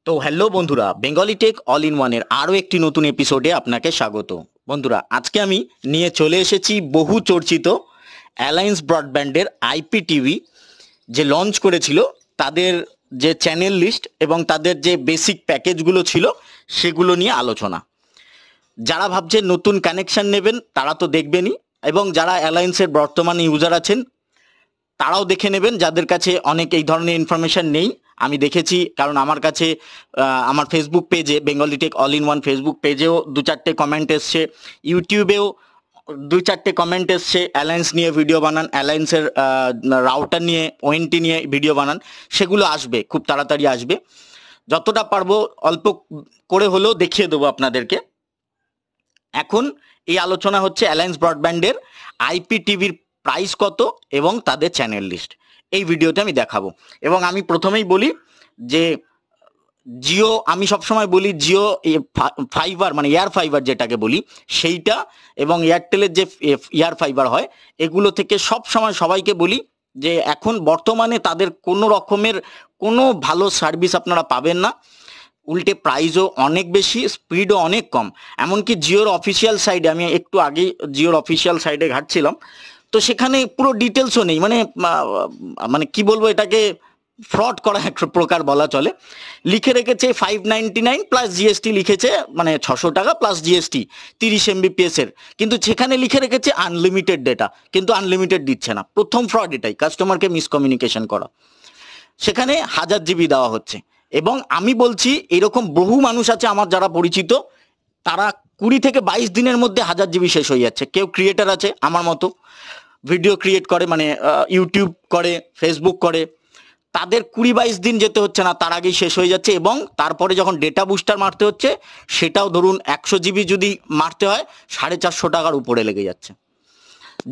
তো হ্যালো বন্ধুরা, Bengali tech all in ওয়ানের আরও একটি নতুন এপিসোডে আপনাকে স্বাগত। বন্ধুরা, আজকে আমি নিয়ে চলে এসেছি বহু চর্চিত অ্যালায়েন্স ব্রডব্যান্ডের আইপিটিভি যে লঞ্চ করেছিল, তাদের যে চ্যানেল লিস্ট এবং তাদের যে বেসিক প্যাকেজগুলো ছিল সেগুলো নিয়ে আলোচনা। যারা ভাবছেন নতুন কানেকশন নেবেন তারা তো দেখবেনই, এবং যারা অ্যালায়েন্সের বর্তমান ইউজার আছেন তারাও দেখে নেবেন, যাদের কাছে অনেক এই ধরনের ইনফরমেশন নেই। আমি দেখেছি, কারণ আমার কাছে আমার ফেসবুক পেজে, Bengali tech all in one Facebook পেজেও দু চারটে কমেন্ট এসছে, ইউটিউবেও দুই চারটে কমেন্ট এসছে অ্যালায়েন্স নিয়ে ভিডিও বানান, অ্যালায়েন্সের রাউটার নিয়ে, ওএনটি নিয়ে ভিডিও বানান। সেগুলো আসবে, খুব তাড়াতাড়ি আসবে। যতটা পারবো অল্প করে হলেও দেখিয়ে দেবো আপনাদেরকে। এখন এই আলোচনা হচ্ছে অ্যালায়েন্স ব্রডব্যান্ডের আইপিটিভির প্রাইস কত এবং তাদের চ্যানেল লিস্ট, এই ভিডিওতে আমি দেখাবো। এবং আমি প্রথমেই বলি যে জিও, আমি সবসময় বলি জিও ফাইবার মানে এয়ার ফাইবার যেটাকে বলি সেইটা, এবং এয়ারটেলের যে এয়ার ফাইবার হয়, এগুলো থেকে সব সময় সবাইকে বলি যে এখন বর্তমানে তাদের কোনো রকমের কোনো ভালো সার্ভিস আপনারা পাবেন না। উল্টে প্রাইসও অনেক বেশি, স্পিডও অনেক কম। এমনকি জিওর অফিসিয়াল সাইডে, আমি একটু আগেই জিওর অফিসিয়াল সাইডে ঘাটছিলাম, তো সেখানে পুরো ডিটেলসও নেই। মানে কি বলবো, এটাকে ফ্রড করা এক প্রকার বলা চলে। লিখে রেখেছে 599 প্লাস জিএসটি লিখেছে, মানে 600 টাকা প্লাস জিএসটি 30 MBPS এর, কিন্তু সেখানে লিখে রেখেছে আনলিমিটেড ডেটা, কিন্তু আনলিমিটেড দিচ্ছে না। প্রথম ফ্রড এটাই, কাস্টমারকে মিসকমিউনিকেশন করা। সেখানে 1000 GB দেওয়া হচ্ছে, এবং আমি বলছি এরকম বহু মানুষ আছে আমার যারা পরিচিত, তারা 20 থেকে 22 দিনের মধ্যে 1000 GB শেষ হয়ে যাচ্ছে। কেউ ক্রিয়েটার আছে আমার মতো, ভিডিও ক্রিয়েট করে, মানে ইউটিউব করে, ফেসবুক করে, তাদের 20-22 দিন যেতে হচ্ছে না, তার আগেই শেষ হয়ে যাচ্ছে। এবং তারপরে যখন ডেটা বুস্টার মারতে হচ্ছে, সেটাও ধরুন 100 GB যদি মারতে হয় 450 টাকার উপরে লেগে যাচ্ছে।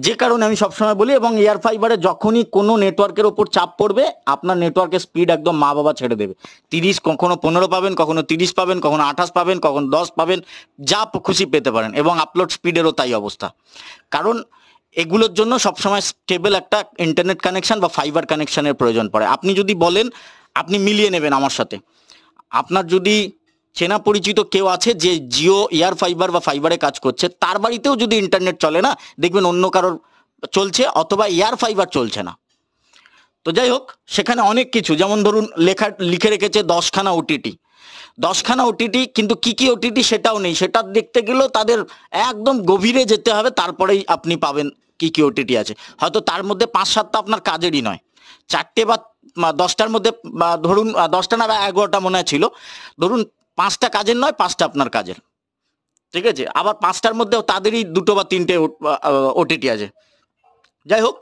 যে কারণে আমি সবসময় বলি, এবং এয়ার ফাইবারে যখনই কোনো নেটওয়ার্কের ওপর চাপ পড়বে, আপনার নেটওয়ার্কের স্পিড একদম মা বাবা ছেড়ে দেবে। 30, কখনো 15 পাবেন, কখনো 30 পাবেন, কখনো 28 পাবেন, কখনো 10 পাবেন, যা খুশি পেতে পারেন। এবং আপলোড স্পিডেরও তাই অবস্থা। কারণ এগুলোর জন্য সবসময় স্টেবল একটা ইন্টারনেট কানেকশন বা ফাইবার কানেকশনের প্রয়োজন পড়ে। আপনি যদি বলেন আপনি মিলিয়ে নেবেন আমার সাথে, আপনার যদি চেনা পরিচিত কেউ আছে যে জিও এয়ার ফাইবার বা ফাইবারে কাজ করছে, তার বাড়িতেও যদি ইন্টারনেট চলে না, দেখবেন অন্য কারোর চলছে, অথবা এয়ার ফাইবার চলছে না। তো যাই হোক, সেখানে অনেক কিছু, যেমন ধরুন লিখে রেখেছে 10খানা ওটিটি, 10খানা ওটিটি, কিন্তু কি কি ওটিটি সেটাও নেই। সেটা দেখতে গেলেও তাদের একদম গভীরে যেতে হবে, তারপরেই আপনি পাবেন কি কি ওটিটি আছে। হয়তো তার মধ্যে 5-7টা আপনার কাজেরই নয়, 4টে বা 10টার মধ্যে, ধরুন 10টা না বা 11টা মনে হয় ছিল, ধরুন 5টা কাজের নয়, 5টা আপনার কাজের, ঠিক আছে। আবার 5টার মধ্যেও তাদেরই 2টো বা 3টে ওটিটি আছে। যাই হোক,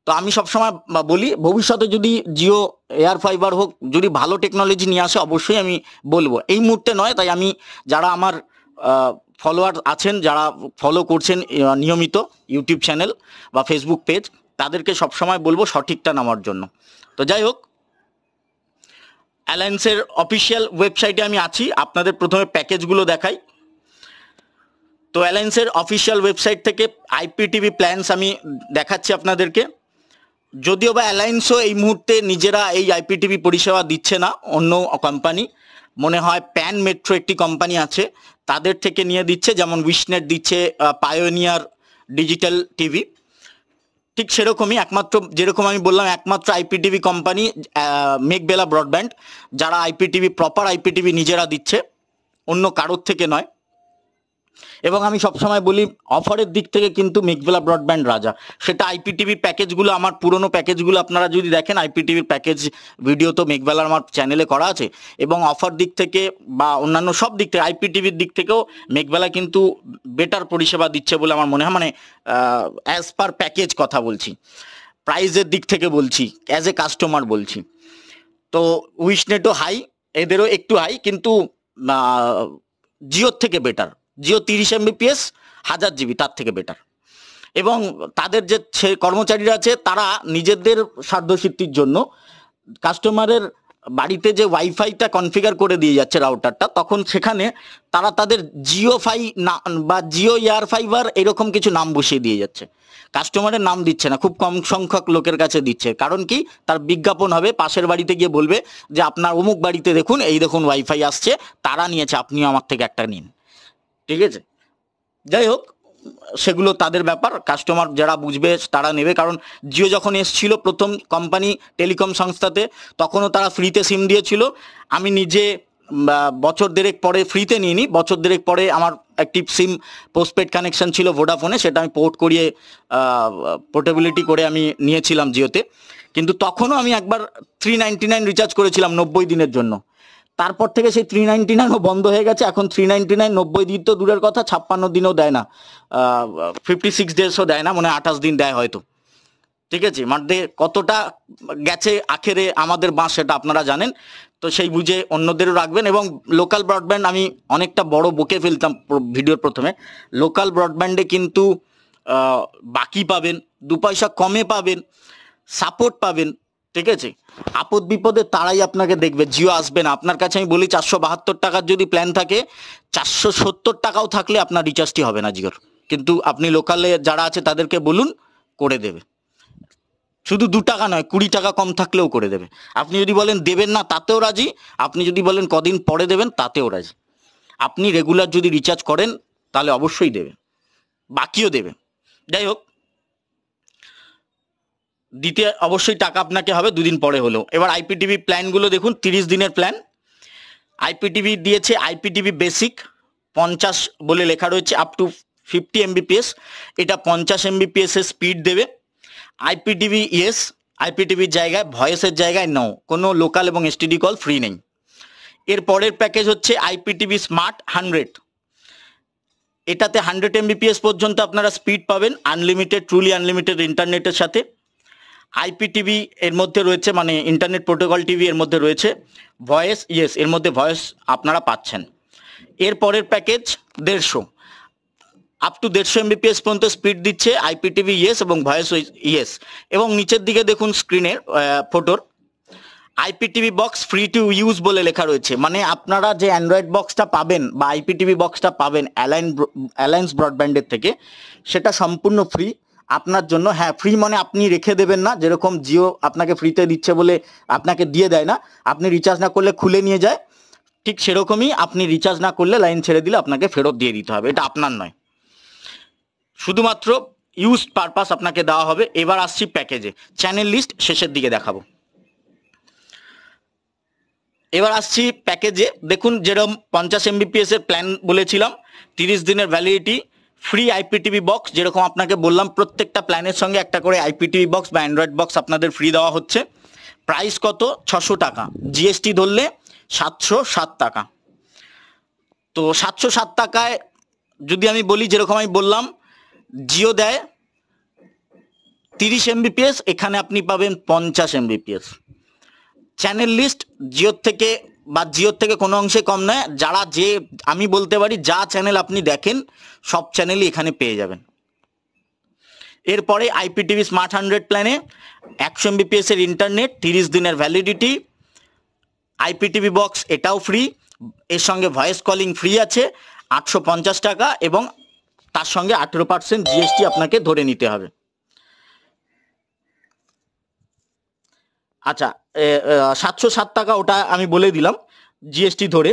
তো আমি সবসময় বলি ভবিষ্যতে যদি জিও এয়ার ফাইবার হোক, যদি ভালো টেকনোলজি নিয়ে আসে, অবশ্যই আমি বলবো। এই মুহূর্তে নয়, তাই আমি যারা আমার ফলোয়ার আছেন, যারা ফলো করছেন নিয়মিত ইউটিউব চ্যানেল বা ফেসবুক পেজ, তাদেরকে সবসময় বলবো সঠিকটা নেওয়ার জন্য। তো যাই হোক, অ্যালায়েন্সের অফিসিয়াল ওয়েবসাইটে আমি আছি, আপনাদের প্রথমে প্যাকেজগুলো দেখাই। তো অ্যালায়েন্সের অফিসিয়াল ওয়েবসাইট থেকে আইপিটিভি প্ল্যানস আমি দেখাচ্ছি আপনাদেরকে। যদিও বা অ্যালায়েন্সও এই মুহূর্তে নিজেরা এই আইপিটিভি পরিষেবা দিচ্ছে না, অন্য কোম্পানি, মনে হয় প্যান মেট্রো একটি কোম্পানি আছে, তাদের থেকে নিয়ে দিচ্ছে। যেমন উইশনেট দিচ্ছে পায়োনিয়ার ডিজিটাল টিভি, ঠিক সেরকমই একমাত্র, যেরকম আমি বললাম, একমাত্র আইপিটিভি কোম্পানি মেঘবেলা ব্রডব্যান্ড, যারা আইপিটিভি, প্রপার আইপিটিভি নিজেরা দিচ্ছে, অন্য কারোর থেকে নয়। এবং আমি সবসময় বলি অফারের দিক থেকে কিন্তু মেঘবেলা ব্রডব্যান্ড রাজা। সেটা আইপিটিভি প্যাকেজগুলো, আমার পুরনো প্যাকেজগুলো আপনারা যদি দেখেন, আইপিটিভির প্যাকেজ ভিডিও তো মেঘবেলার আমার চ্যানেলে করা আছে। এবং অফার দিক থেকে বা অন্যান্য সব দিক থেকে, আইপিটিভির দিক থেকেও মেঘবেলা কিন্তু বেটার পরিষেবা দিচ্ছে বলে আমার মনে হয়। মানে অ্যাজ পার প্যাকেজ কথা বলছি, প্রাইসের দিক থেকে বলছি, অ্যাজ এ কাস্টমার বলছি। তো উইশনেটও হাই, এদেরও একটু হাই, কিন্তু জিওর থেকে বেটার। জিও 30 MBPS 1000 GB, তার থেকে বেটার। এবং তাদের যে কর্মচারীরা আছে, তারা নিজেদের স্বার্থসিদ্ধির জন্য কাস্টমারের বাড়িতে যে ওয়াইফাইটা কনফিগার করে দিয়ে যাচ্ছে রাউটারটা, তখন সেখানে তারা তাদের জিও ফাই না বা জিও এয়ার ফাইবার এরকম কিছু নাম বসিয়ে দিয়ে যাচ্ছে, কাস্টমারের নাম দিচ্ছে না, খুব কম সংখ্যক লোকের কাছে দিচ্ছে। কারণ কি, তার বিজ্ঞাপন হবে, পাশের বাড়িতে গিয়ে বলবে যে আপনার অমুক বাড়িতে দেখুন, এই দেখুন ওয়াইফাই আসছে, তারা নিয়েছে, আপনিও আমার থেকে একটা নিন। ঠিক আছে, যাই হোক, সেগুলো তাদের ব্যাপার, কাস্টমার যারা বুঝবে তারা নেবে। কারণ জিও যখন এসছিল প্রথম কোম্পানি টেলিকম সংস্থাতে, তখনও তারা ফ্রিতে সিম দিয়েছিল। আমি নিজে বছর দেড়েক পরে, ফ্রিতে নিইনি, বছর দেড়েক পরে আমার একটি সিম পোস্টপেড কানেকশন ছিল ভোডাফোনে, সেটা আমি পোর্ট করিয়ে পোর্টেবিলিটি করে আমি নিয়েছিলাম জিওতে। কিন্তু তখনও আমি একবার 399 রিচার্জ করেছিলাম 90 দিনের জন্য। তারপর থেকে সেই 399ও বন্ধ হয়ে গেছে। এখন 399 90 দিন তো দূরের কথা, 56 দিনও দেয় না, 56 ডেজও দেয় না, মনে হয় 28 দিন দেয় হয়তো। ঠিক আছে, মানে কতটা গেছে আখেরে আমাদের বাঁশ, সেটা আপনারা জানেন। তো সেই বুঝে অন্যদেরও রাখবেন। এবং লোকাল ব্রডব্যান্ড, আমি অনেকটা বড় বকে ফেলতাম ভিডিওর প্রথমে, লোকাল ব্রডব্যান্ডে কিন্তু বাকি পাবেন, 2 পয়সা কমে পাবেন, সাপোর্ট পাবেন। ঠিক আছে, আপদ বিপদে তারাই আপনাকে দেখবে, জিও আসবে না আপনার কাছে। আমি বলি 472 টাকার যদি প্ল্যান থাকে, 470 টাকাও থাকলে আপনার রিচার্জটি হবে না জিওর। কিন্তু আপনি লোকালে যারা আছে তাদেরকে বলুন, করে দেবে। শুধু 2 টাকা নয়, 20 টাকা কম থাকলেও করে দেবে। আপনি যদি বলেন দেবেন না, তাতেও রাজি। আপনি যদি বলেন কদিন পরে দেবেন, তাতেও রাজি। আপনি রেগুলার যদি রিচার্জ করেন, তাহলে অবশ্যই দেবে, বাকিও দেবে। যাই হোক, দিতে অবশ্যই টাকা আপনাকে হবে 2 দিন পরে হলেও। এবার আইপিটিভি প্ল্যানগুলো দেখুন, 30 দিনের প্ল্যান আইপিটিভি দিয়েছে। আইপিটিভি বেসিক 50 বলে লেখা রয়েছে, আপ টু 50 এমবিপিএস, এটা 50 এমবিপিএস এর স্পিড দেবে। আইপিটিভি ইয়েস, আইপিটিভির জায়গায় ভয়েসের জায়গায় নো, কোনো লোকাল এবং এসটিডি কল ফ্রি নেই। এর পরের প্যাকেজ হচ্ছে আইপিটিভি স্মার্ট 100, এটাতে 100 এমবিপিএস পর্যন্ত আপনারা স্পিড পাবেন, আনলিমিটেড, ট্রুলি আনলিমিটেড ইন্টারনেটের সাথে। আইপিটিভি এর মধ্যে রয়েছে, মানে ইন্টারনেট প্রোটোকল টিভি এর মধ্যে রয়েছে। ভয়েস ইয়েস, এর মধ্যে ভয়েস আপনারা পাচ্ছেন। এর পরের প্যাকেজ 150, আপ টু 150 এমবিপিএস পর্যন্ত স্পিড দিচ্ছে আইপিটিভি ইয়েস এবং ভয়েস ইয়েস। এবং নিচের দিকে দেখুন স্ক্রিনের ফটোর, IPTV box free to use বলে লেখা রয়েছে। মানে আপনারা যে অ্যান্ড্রয়েড বক্সটা পাবেন বা আইপিটিভি বক্সটা পাবেন অ্যালায়েন্স ব্রডব্যান্ডের থেকে, সেটা সম্পূর্ণ ফ্রি আপনার জন্য। হ্যাঁ, ফ্রি মানে আপনি রেখে দেবেন না, যেরকম জিও আপনাকে ফ্রিতে দিচ্ছে বলে আপনাকে দিয়ে দেয় না, আপনি রিচার্জ না করলে খুলে নিয়ে যায়, ঠিক সেরকমই আপনি রিচার্জ না করলে, লাইন ছেড়ে দিলে আপনাকে ফেরত দিয়ে দিতে হবে, এটা আপনার নয়, শুধুমাত্র ইউজ পারপাস আপনাকে দেওয়া হবে। এবার আসছি প্যাকেজে, চ্যানেল লিস্ট শেষের দিকে দেখাবো। এবার আসছি প্যাকেজে, দেখুন যেরকম 50 এমবিপিএস এর প্ল্যান বলেছিলাম, 30 দিনের ভ্যালিডিটি, ফ্রি আইপিটিভি বক্স, যেরকম আপনাকে বললাম প্রত্যেকটা প্ল্যানের সঙ্গে একটা করে আইপিটিভি বক্স বা অ্যান্ড্রয়েড বক্স আপনাদের ফ্রি দেওয়া হচ্ছে। প্রাইস কত? 600 টাকা, জিএসটি ধরলে 707 টাকা। তো 707 টাকায় যদি আমি বলি, যেরকম আমি বললাম, জিও দেয় 30 এমবিপিএস, এখানে আপনি পাবেন 50 এমবিপিএস। চ্যানেল লিস্ট জিওর থেকে কোনো অংশে কম নয়। যারা যে, আমি বলতে পারি যা চ্যানেল আপনি দেখেন সব চ্যানেলই এখানে পেয়ে যাবেন। এরপরে আইপিটিভি স্মার্ট 100 প্ল্যানে 100 এমবিপিএস এর ইন্টারনেট, 30 দিনের ভ্যালিডিটি, আইপিটিভি বক্স এটাও ফ্রি, এর সঙ্গে ভয়েস কলিং ফ্রি আছে, 850 টাকা, এবং তার সঙ্গে 18% জিএসটি আপনাকে ধরে নিতে হবে। আচ্ছা, 707 টাকা ওটা আমি বলে দিলাম জিএসটি ধরে।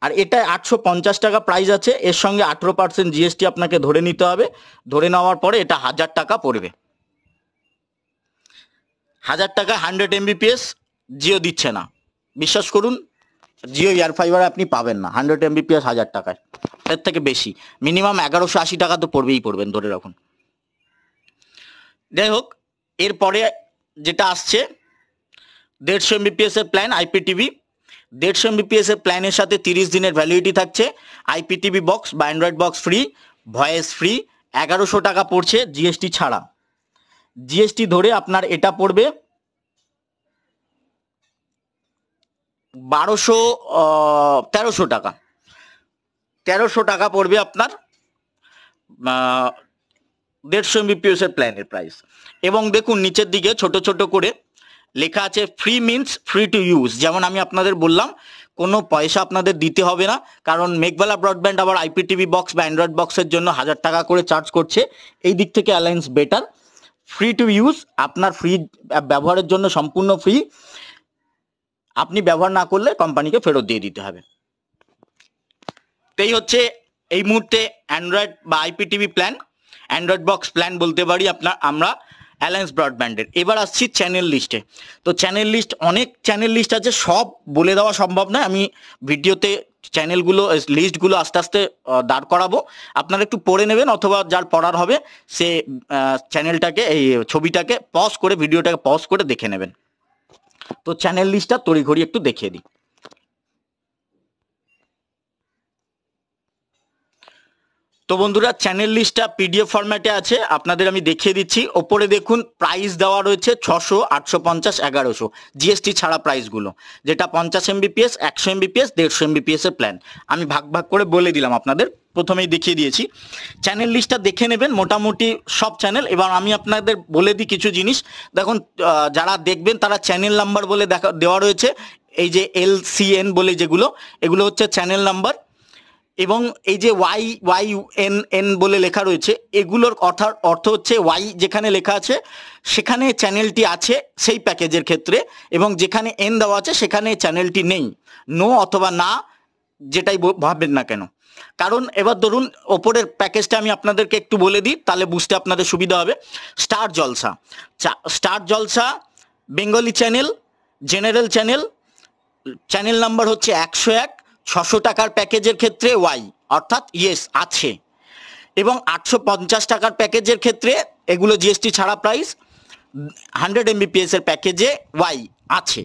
আর এটা 850 টাকা প্রাইস আছে, এর সঙ্গে 18% জিএসটি আপনাকে ধরে নিতে হবে। ধরে নেওয়ার পরে এটা 1000 টাকা পড়বে। 1000 টাকা 100 এমবিপিএস জিও দিচ্ছে না, বিশ্বাস করুন, জিও এয়ার ফাইবার আপনি পাবেন না 100 এমবিপিএস 1000 টাকায়, এর থেকে বেশি, মিনিমাম 1180 টাকা তো পড়বেন, ধরে রাখুন। যাই হোক, এরপরে যেটা আসছে 150 এমবিপিএস এর প্ল্যান আইপিটিভি, 150 এমবিপিএস এর প্ল্যানের সাথে 30 দিনের ভ্যালিডিটি থাকছে, আইপিটিভি বক্স বা Android box free, voice free, 1100 টাকা পড়ছে জিএসটি ছাড়া। জিএসটি ধরে আপনার এটা পড়বে 1300 টাকা, 1300 টাকা পড়বে আপনার 150 এমবিপিএস এর প্ল্যানের প্রাইস। এবং দেখুন নিচের দিকে ছোট ছোট করে লেখা আছে free means free to use. যেমন আমি আপনাদের বললাম কোনো পয়সা আপনাদের দিতে হবে না, কারণ মেঘবেলা ব্রডব্যান্ড আবার আইপিটিভি বক্স বা অ্যান্ড্রয়েড বক্সের জন্য 1000 টাকা করে চার্জ করছে। এই দিক থেকে alliance better. Free to use, আপনার ফ্রি ব্যবহারের জন্য সম্পূর্ণ ফ্রি, আপনি ব্যবহার না করলে কোম্পানিকে ফেরত দিয়ে দিতে হবে। এই হচ্ছে এই মুহূর্তে অ্যান্ড্রয়েড বা IPTV plan, Android box plan বলতে পারি আমরা অ্যালায়েন্স ব্রডব্যান্ডের। এবার আসছি চ্যানেল লিস্টে। তো চ্যানেল লিস্ট, অনেক চ্যানেল লিস্ট আছে, সব বলে দেওয়া সম্ভব নয়। আমি ভিডিওতে চ্যানেলগুলো লিস্টগুলো আস্তে আস্তে দাঁড় করাবো, আপনারা একটু পড়ে নেবেন, অথবা যার পড়ার হবে সে চ্যানেলটাকে, এই ছবিটাকে পজ করে, ভিডিওটাকে পজ করে দেখে নেবেন। তো চ্যানেল লিস্টটা তড়িঘড়ি একটু দেখিয়ে দিই। তো বন্ধুরা, চ্যানেল লিস্টটা পিডিএফ ফরম্যাটে আছে, আপনাদের আমি দেখিয়ে দিচ্ছি। ওপরে দেখুন প্রাইস দেওয়া রয়েছে 600, 850, 1100 জিএসটি ছাড়া প্রাইসগুলো, যেটা 50 এমবিপিএস, 100 এমবিপিএস, 150 এমবিপিএস এর প্ল্যান। আমি ভাগ ভাগ করে বলে দিলাম, আপনাদের প্রথমেই দেখিয়ে দিয়েছি। চ্যানেল লিস্টটা দেখে নেবেন, মোটামুটি সব চ্যানেল। এবার আমি আপনাদের বলে দিই কিছু জিনিস। দেখুন, যারা দেখবেন তারা চ্যানেল নাম্বার বলে দেওয়া রয়েছে, এই যে LCN বলে যেগুলো, এগুলো হচ্ছে চ্যানেল নাম্বার। এবং এই যে YYN বলে লেখা রয়েছে, এগুলোর অর্থ হচ্ছে ওয়াই যেখানে লেখা আছে সেখানে চ্যানেলটি আছে সেই প্যাকেজের ক্ষেত্রে, এবং যেখানে এন দেওয়া আছে সেখানে চ্যানেলটি নেই। নো অথবা না, যেটাই ভাববেন না কেন। কারণ এবার ধরুন ওপরের প্যাকেজটা আমি আপনাদেরকে একটু বলে দিই, তাহলে বুঝতে আপনাদের সুবিধা হবে। Star Jalsha Bengali channel, general channel, channel number হচ্ছে 101, 600 টাকার প্যাকেজের ক্ষেত্রে ওয়াই অর্থাৎ ইয়েস আছে। এবং 850 টাকার প্যাকেজের ক্ষেত্রে, এগুলো জিএসটি ছাড়া প্রাইস, 100 এমবিপিএস এর প্যাকেজে ওয়াই আছে।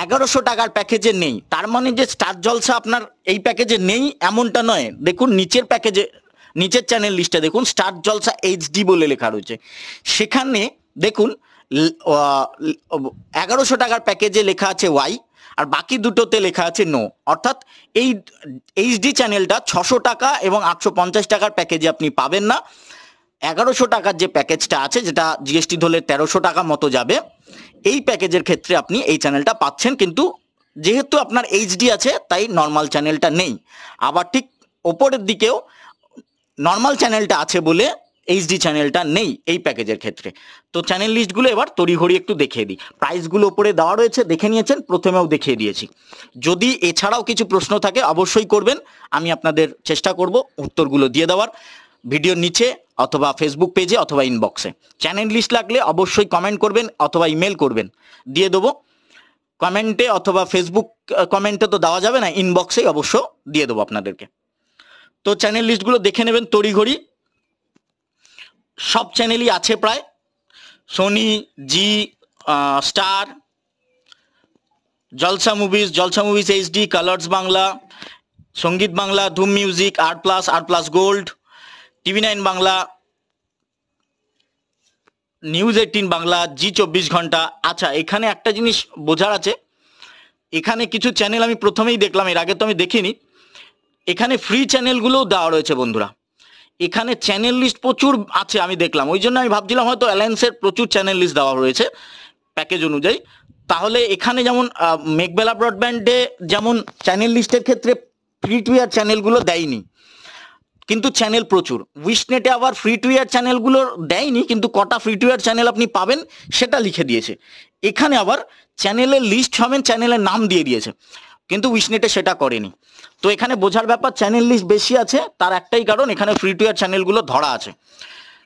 1100 টাকার প্যাকেজে নেই। তার মানে যে স্টার জলসা আপনার এই প্যাকেজে নেই এমনটা নয়। দেখুন নিচের প্যাকেজে, নিচের চ্যানেল লিস্টে দেখুন স্টার জলসা এইচডি বলে লেখা রয়েছে, সেখানে দেখুন 1100 টাকার প্যাকেজে লেখা আছে ওয়াই, আর বাকি দুটোতে লেখা আছে নো। অর্থাৎ এই এইচডি চ্যানেলটা 600 টাকা এবং 850 টাকার প্যাকেজে আপনি পাবেন না। 1100 টাকার যে প্যাকেজটা আছে, যেটা জিএসটি ধরলে 1300 টাকা মতো যাবে, এই প্যাকেজের ক্ষেত্রে আপনি এই চ্যানেলটা পাচ্ছেন। কিন্তু যেহেতু আপনার এইচডি আছে তাই নর্মাল চ্যানেলটা নেই। আবার ঠিক ওপরের দিকেও নর্মাল চ্যানেলটা আছে বলে এইচডি চ্যানেলটা নেই এই প্যাকেজের ক্ষেত্রে। তো চ্যানেল লিস্টগুলো এবার তড়িঘড়ি একটু দেখিয়ে দিই। প্রাইসগুলো উপরে দেওয়া রয়েছে, দেখে নিয়েছেন, প্রথমেও দেখিয়ে দিয়েছি। যদি এছাড়াও কিছু প্রশ্ন থাকে অবশ্যই করবেন, আমি আপনাদের চেষ্টা করব উত্তরগুলো দিয়ে দেওয়ার, ভিডিওর নিচে অথবা ফেসবুক পেজে অথবা ইনবক্সে। চ্যানেল লিস্ট লাগলে অবশ্যই কমেন্ট করবেন অথবা ইমেল করবেন, দিয়ে দেবো কমেন্টে, অথবা ফেসবুক কমেন্টে তো দেওয়া যাবে না, ইনবক্সেই অবশ্য দিয়ে দেবো আপনাদেরকে। তো চ্যানেল লিস্টগুলো দেখে নেবেন তড়িঘড়ি। সব চ্যানেলই আছে প্রায়, Sony, Zee, Star, Jalsha movies HD, Colors Bangla, Sangeet Bangla, Dhoom music, আর plus gold, TV9 Bangla, news 18 Bangla, Zee 24 Ghanta. আচ্ছা, এখানে একটা জিনিস বোঝার আছে, এখানে কিছু চ্যানেল আমি প্রথমেই দেখলাম, এর আগে তো আমি দেখিনি, এখানে ফ্রি চ্যানেলগুলোও দেওয়া রয়েছে বন্ধুরা। এখানে চ্যানেল লিস্ট প্রচুর আছে আমি দেখলাম, ওই জন্য আমি ভাবছিলাম হয়তো অ্যালায়েন্সের প্রচুর চ্যানেল লিস্ট দেওয়া রয়েছে প্যাকেজ অনুযায়ী। তাহলে এখানে যেমন মেঘবেলা ব্রডব্যান্ডে যেমন চ্যানেল লিস্টের ক্ষেত্রে ফ্রি টু এয়ার চ্যানেলগুলো দেয়নি, কিন্তু চ্যানেল প্রচুর। উইশনেটে আবার ফ্রি টু এয়ার চ্যানেলগুলো দেয়নি, কিন্তু কটা ফ্রি টু এয়ার চ্যানেল আপনি পাবেন সেটা লিখে দিয়েছে। এখানে আবার চ্যানেলের লিস্ট হবেন, চ্যানেলের নাম দিয়ে দিয়েছে, কিন্তু উইশনেটে সেটা করেনি। তো এখানে বোঝার ব্যাপার, চ্যানেল লিস্ট বেশি আছে, তার একটাই কারণ এখানে ফ্রি টু এয়ার চ্যানেলগুলো ধরা আছে,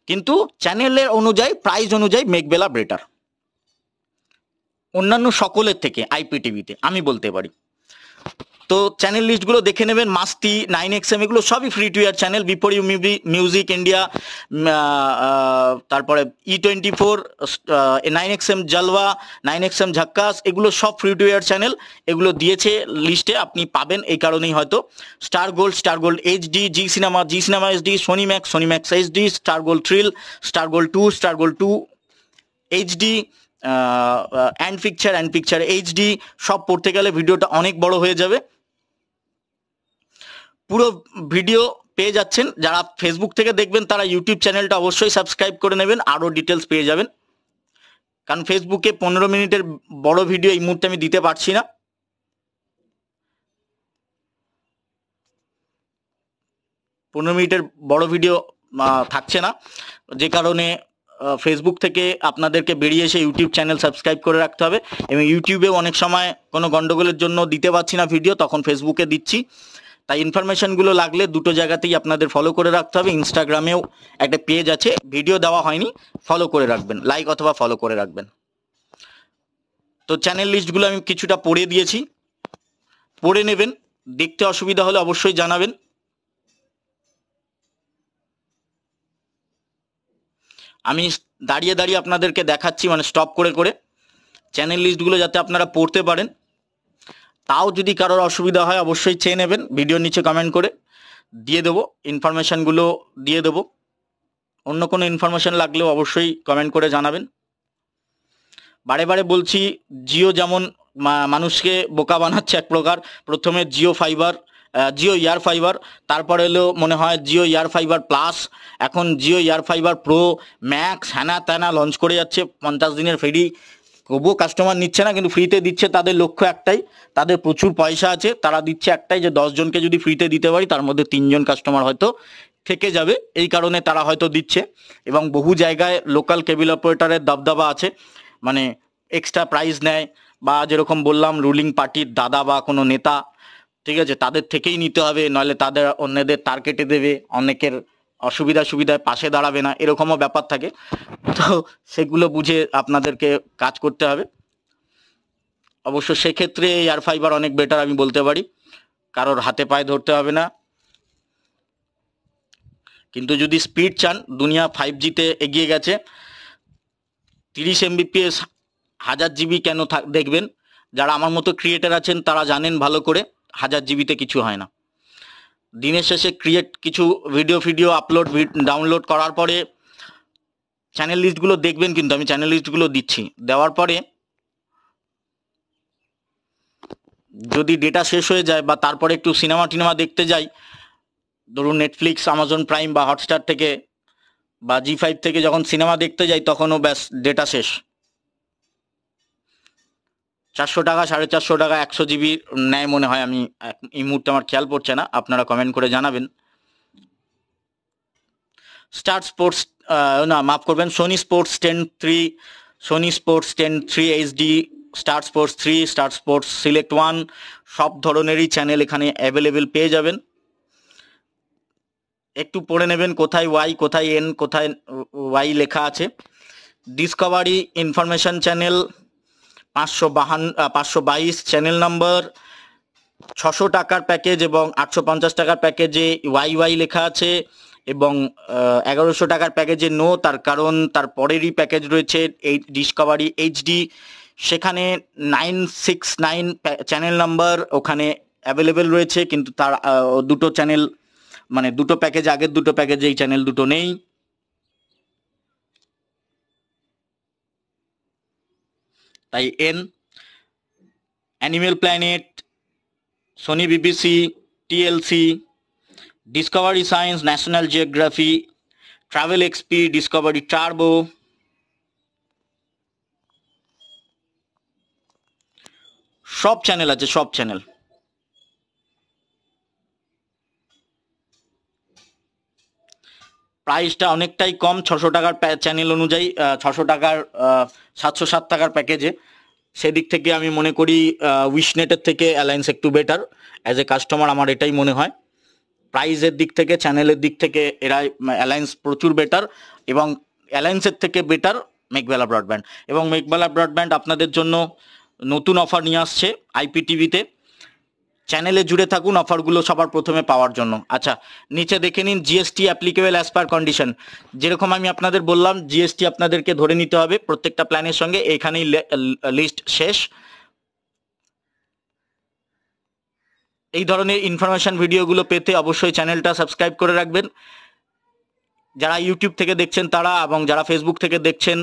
কিন্তু চ্যানেলের অনুযায়ী, প্রাইস অনুযায়ী মেঘবেলা বেটার অন্যান্য সকলের থেকে আইপিটিভিতে, আমি বলতে পারি। তো চ্যানেল লিস্টগুলো দেখে নেবেন। মাস্তি, 9XM, এগুলো সবই ফ্রি টু এয়ার চ্যানেল। বিপরীত মিউজিক ইন্ডিয়া, তারপরে E24, 9XM জালওয়া, 9XM ঝাক্কাস, এগুলো সব ফ্রি টু এয়ার চ্যানেল। এগুলো দিয়েছে লিস্টে, আপনি পাবেন এই কারণেই হয়তো। Star gold HD, Zee cinema HD, Sony max HD, star gold thrill, star gold 2 HD, and picture HD. সব পড়তে গেলে ভিডিওটা অনেক বড় হয়ে যাবে। পুরো ভিডিও পেয়ে যাচ্ছেন। যারা ফেসবুক থেকে দেখবেন তারা ইউটিউব চ্যানেলটা অবশ্যই সাবস্ক্রাইব করে নেবেন, আরও ডিটেলস পেয়ে যাবেন। কারণ ফেসবুকে 15 মিনিটের বড় ভিডিও এই মুহূর্তে আমি দিতে পারছি না। 15 মিনিটের বড় ভিডিও থাকছে না, যে কারণে ফেসবুক থেকে আপনাদেরকে বেরিয়ে এসে ইউটিউব চ্যানেল সাবস্ক্রাইব করে রাখতে হবে। এবং ইউটিউবেও অনেক সময় কোনো গন্ডগোলের জন্য দিতে পারছি না ভিডিও, তখন ফেসবুকে দিচ্ছি। তাই ইনফরমেশনগুলো লাগলে দুটো জায়গাতেই আপনাদের ফলো করে রাখতে হবে। ইনস্টাগ্রামেও একটা পেজ আছে, ভিডিও দেওয়া হয়নি, ফলো করে রাখবেন, লাইক অথবা ফলো করে রাখবেন। তো চ্যানেল লিস্টগুলো আমি কিছুটা পড়ে দিয়েছি, পড়ে নেবেন। দেখতে অসুবিধা হলে অবশ্যই জানাবেন। আমি দাঁড়িয়ে দাঁড়িয়ে আপনাদেরকে দেখাচ্ছি, মানে স্টপ করে করে চ্যানেল লিস্টগুলো, যাতে আপনারা পড়তে পারেন। তাও যদি কারোর অসুবিধা হয় অবশ্যই চেয়ে নেবেন, ভিডিওর নিচে কমেন্ট করে দিয়ে দেবো, ইনফরমেশানগুলো দিয়ে দেবো। অন্য কোনো ইনফরমেশান লাগলেও অবশ্যই কমেন্ট করে জানাবেন। বারে বারে বলছি, জিও যেমন মানুষকে বোকা বানাচ্ছে এক প্রকার। প্রথমে Jio Fiber, Jio Air Fiber, তারপরে এলো মনে হয় জিও এয়ার ফাইবার প্লাস, এখন Jio Air Fiber Pro Max, হ্যানা ত্যানা লঞ্চ করে যাচ্ছে। 50 দিনের ফ্রি, তবুও কাস্টমার নিচ্ছে না, কিন্তু ফ্রিতে দিচ্ছে। তাদের লক্ষ্য একটাই, তাদের প্রচুর পয়সা আছে, তারা দিচ্ছে একটাই, যে 10 জনকে যদি ফ্রিতে দিতে পারি তার মধ্যে 3 জন কাস্টমার হয়তো থেকে যাবে, এই কারণে তারা হয়তো দিচ্ছে। এবং বহু জায়গায় লোকাল কেবল অপারেটরের দবদবা আছে, মানে এক্সট্রা প্রাইস নেয়, বা যেরকম বললাম রুলিং পার্টির দাদা বা কোনো নেতা, ঠিক আছে, তাদের থেকেই নিতে হবে, নইলে তাদের অন্যদের তার কেটে দেবে, অনেকের সুবিধায় পাশে দাঁড়াবে না, এরকমও ব্যাপার থাকে। তো সেগুলো বুঝে আপনাদেরকে কাজ করতে হবে। অবশ্য সেক্ষেত্রে এয়ার ফাইবার অনেক বেটার আমি বলতে পারি, কারোর হাতে পায়ে ধরতে হবে না। কিন্তু যদি স্পিড চান, দুনিয়া 5Gতে এগিয়ে গেছে। 30 Mbps 1000 জিবি কেন দেখবেন, যারা আমার মতো ক্রিয়েটার আছেন তারা জানেন ভালো করে, 1000 জিবিতে কিছু হয় না। দিনের শেষে কিছু ভিডিও আপলোড ডাউনলোড করার পরে চ্যানেল লিস্টগুলো দেখবেন, কিন্তু আমি চ্যানেল লিস্টগুলো দিচ্ছি, দেওয়ার পরে যদি ডেটা শেষ হয়ে যায় বা তারপরে একটু সিনেমা দেখতে যাই, ধরুন নেটফ্লিক্স, আমাজন প্রাইম বা হটস্টার থেকে বা জি5 থেকে যখন সিনেমা দেখতে যাই, তখনও ব্যাস ডেটা শেষ। 400 টাকা, 450 টাকা, 100 জিবি নেয় মনে হয়, আমি এই মুহূর্তে আমার খেয়াল পড়ছে না, আপনারা কমেন্ট করে জানাবেন। স্টার স্পোর্টস, না মাফ করবেন, Sony sports 10 3, Sony sports 10 3 HD, star sports 3, star sports select 1, সব ধরনেরই চ্যানেল এখানে অ্যাভেলেবেল পেয়ে যাবেন। একটু পড়ে নেবেন কোথায় ওয়াই, কোথায় এন, কোথায় ওয়াই লেখা আছে। Discovery information channel 522 channel number, 600 টাকার প্যাকেজ এবং 850 টাকার প্যাকেজে ওয়াই লেখা আছে, এবং 1100 টাকার প্যাকেজে নো, তার কারণ তার পরেরই প্যাকেজ রয়েছে এই ডিসকভারি এইচডি, সেখানে 969 চ্যানেল নাম্বার ওখানে অ্যাভেলেবেল রয়েছে, কিন্তু তার দুটো চ্যানেল, মানে দুটো প্যাকেজ, আগের দুটো প্যাকেজে এই চ্যানেল দুটো নেই। তাই animal planet, Sony BBC, TLC, Discovery science, National geography, travel XP, Discovery turbo, সব চ্যানেল আছে, সব চ্যানেল। প্রাইসটা অনেকটাই কম, 600 টাকার চ্যানেল অনুযায়ী, 600 টাকার 707 টাকার প্যাকেজে। সেদিক থেকে আমি মনে করি উইশনেটের থেকে অ্যালায়েন্স একটু বেটার। অ্যাজ এ কাস্টমার আমার এটাই মনে হয়, প্রাইসের দিক থেকে, চ্যানেলের দিক থেকে এরা অ্যালায়েন্স প্রচুর বেটার। এবং অ্যালায়েন্সের থেকে বেটার মেঘবেলা ব্রডব্যান্ড। এবং মেঘবেলা ব্রডব্যান্ড আপনাদের জন্য নতুন অফার নিয়ে আসছে আইপিটিভিতে। চ্যানেলে জুড়ে থাকুন অফারগুলো সবার প্রথমে পাওয়ার জন্য। আচ্ছা, নিচে দেখে নিন, GST applicable as per condition. যেরকম আমি আপনাদের বললাম, জিএসটি আপনাদেরকে ধরে নিতে হবে প্রত্যেকটা প্ল্যানের সঙ্গে, এখানেই লিস্ট শেষ। এই ধরনের ইনফরমেশন ভিডিওগুলো পেতে অবশ্যই চ্যানেলটা সাবস্ক্রাইব করে রাখবেন, যারা ইউটিউব থেকে দেখছেন তারা, এবং যারা ফেসবুক থেকে দেখছেন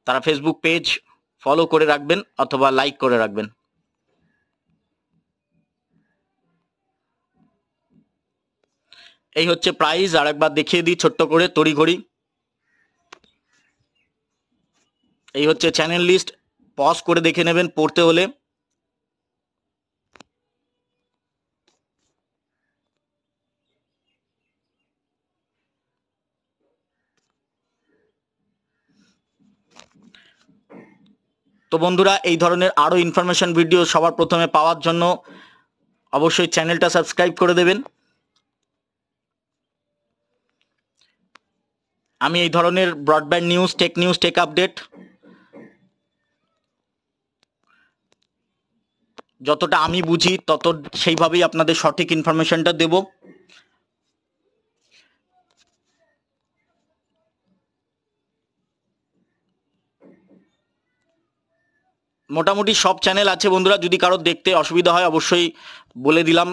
তারা ফেসবুক পেজ ফলো করে রাখবেন অথবা লাইক করে রাখবেন। এই হচ্ছে প্রাইস, আর একবার দেখিয়ে দিই ছোট্ট করে তড়িঘড়ি। এই হচ্ছে চ্যানেল লিস্ট, পজ করে দেখে নেবেন পড়তে হলে। তো বন্ধুরা, এই ধরনের আরও ইনফরমেশন ভিডিও সবার প্রথমে পাওয়ার জন্য অবশ্যই চ্যানেলটা সাবস্ক্রাইব করে দেবেন। আমি এই ধরনের ব্রডব্যান্ড নিউজ, টেক আপডেট যতটা আমি বুঝি তত সেইভাবেই আপনাদের সঠিক ইনফরমেশনটা দেব। মোটামুটি সব চ্যানেল আছে বন্ধুরা, যদি কারোর দেখতে অসুবিধা হয় অবশ্যই বলে দিলাম,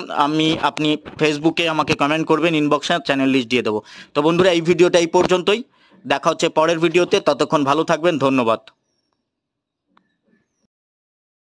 আপনি ফেসবুকে আমাকে কমেন্ট করবেন, ইনবক্সে চ্যানেল লিস্ট দিয়ে দেবো। তো বন্ধুরা, এই ভিডিওটা এই পর্যন্তই, দেখা হচ্ছে পরের ভিডিওতে, ততক্ষণ ভালো থাকবেন, ধন্যবাদ।